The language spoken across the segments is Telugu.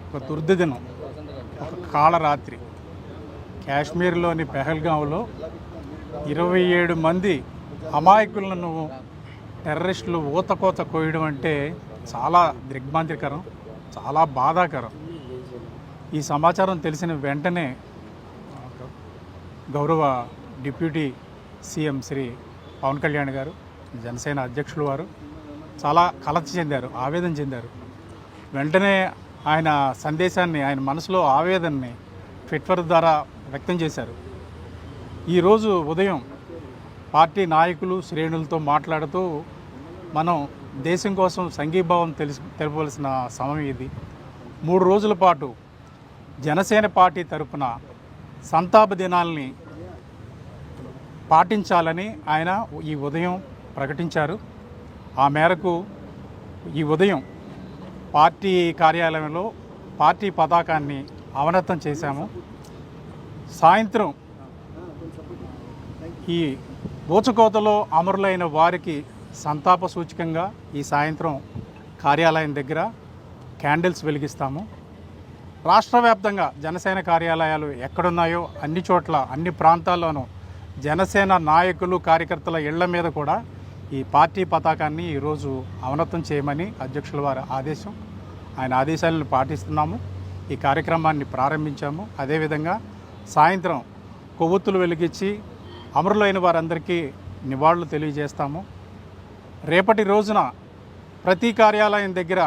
ఒక దుర్దినం, ఒక కాళరాత్రి కాశ్మీర్లోని పెహల్గాంలో 27 మంది అమాయకులను టెర్రరిస్టులు ఊతకోత కోయడం అంటే చాలా దిగ్భ్రాంతికరం, చాలా బాధాకరం. ఈ సమాచారం తెలిసిన వెంటనే గౌరవ డిప్యూటీ సీఎం శ్రీ పవన్ కళ్యాణ్ గారు, జనసేన అధ్యక్షులు వారు చాలా కలత చెందారు, ఆవేదన చెందారు. వెంటనే ఆయన సందేశాన్ని, ఆయన మనసులో ఆవేదనని ట్విట్టర్ ద్వారా వ్యక్తం చేశారు. ఈరోజు ఉదయం పార్టీ నాయకులు శ్రేణులతో మాట్లాడుతూ మనం దేశం కోసం సంఘీభావం తెలపవలసిన సమయం ఇది. 3 రోజుల పాటు జనసేన పార్టీ తరపున సంతాప దినాల్ని పాటించాలని ఆయన ఈ ఉదయం ప్రకటించారు. ఆ మేరకు ఈ ఉదయం పార్టీ కార్యాలయంలో పార్టీ పతాకాన్ని అవనతం చేశాము. సాయంత్రం ఈ ఊచకోతలో అమరులైన వారికి సంతాప సూచకంగా ఈ సాయంత్రం కార్యాలయం దగ్గర క్యాండిల్స్ వెలిగిస్తాము. రాష్ట్ర వ్యాప్తంగా జనసేన కార్యాలయాలు ఎక్కడున్నాయో అన్ని చోట్ల, అన్ని ప్రాంతాల్లోనూ జనసేన నాయకులు, కార్యకర్తల ఇళ్ల మీద కూడా ఈ పార్టీ పతాకాన్ని ఈరోజు అవనతం చేయమని అధ్యక్షుల వారి ఆదేశం. ఆయన ఆదేశాలను పాటిస్తున్నాము. ఈ కార్యక్రమాన్ని ప్రారంభించాము. అదేవిధంగా సాయంత్రం కొవ్వొత్తులు వెలిగించి అమరులైన వారందరికీ నివాళులు తెలియజేస్తాము. రేపటి రోజున ప్రతి కార్యాలయం దగ్గర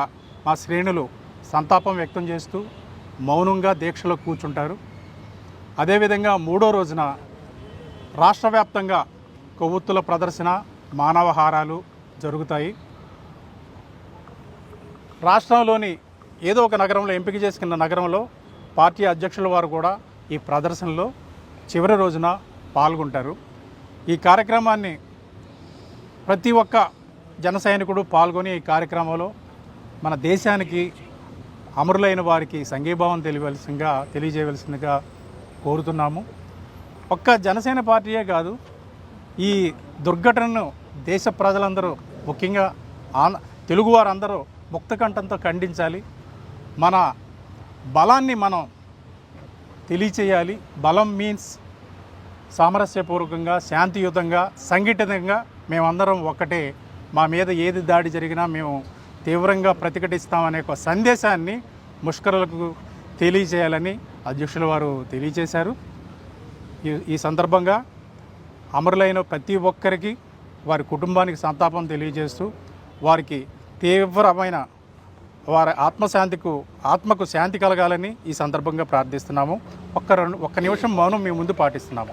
మా శ్రేణులు సంతాపం వ్యక్తం చేస్తూ మౌనంగా దీక్షలో కూర్చుంటారు. అదేవిధంగా 3వ రోజున రాష్ట్ర వ్యాప్తంగా కొవ్వొత్తుల ప్రదర్శన, మానవహారాలు జరుగుతాయి. రాష్ట్రంలోని ఏదో ఒక నగరంలో, ఎంపిక చేసుకున్న నగరంలో పార్టీ అధ్యక్షుల వారు కూడా ఈ ప్రదర్శనలో చివరి రోజున పాల్గొంటారు. ఈ కార్యక్రమాన్ని ప్రతి ఒక్క జన సైనికుడు పాల్గొని ఈ కార్యక్రమంలో మన దేశానికి, అమరులైన వారికి సంఘీభావం తెలియజేయవలసిందిగా కోరుతున్నాము. ఒక్క జనసేన పార్టీయే కాదు, ఈ దుర్ఘటనను దేశ ప్రజలందరూ, ముఖ్యంగా తెలుగు వారందరూ ముక్తకంఠంతో ఖండించాలి. మన బలాన్ని మనం తెలియచేయాలి. బలం మీన్స్ సామరస్యపూర్వకంగా, శాంతియుతంగా, సంఘటితంగా మేమందరం ఒక్కటే. మా మీద ఏది దాడి జరిగినా మేము తీవ్రంగా ప్రతిఘటిస్తామనే ఒక సందేశాన్ని ముష్కరులకు తెలియచేయాలని అధ్యక్షుల వారు తెలియచేశారు. ఈ సందర్భంగా అమరులైన ప్రతి ఒక్కరికి, వారి కుటుంబానికి సంతాపం తెలియజేస్తూ వారికి తీవ్రమైన వారి ఆత్మకు శాంతి కలగాలని ఈ సందర్భంగా ప్రార్థిస్తున్నాము. ఒక్క నిమిషం మౌనం మీ ముందు పాటిస్తున్నాము.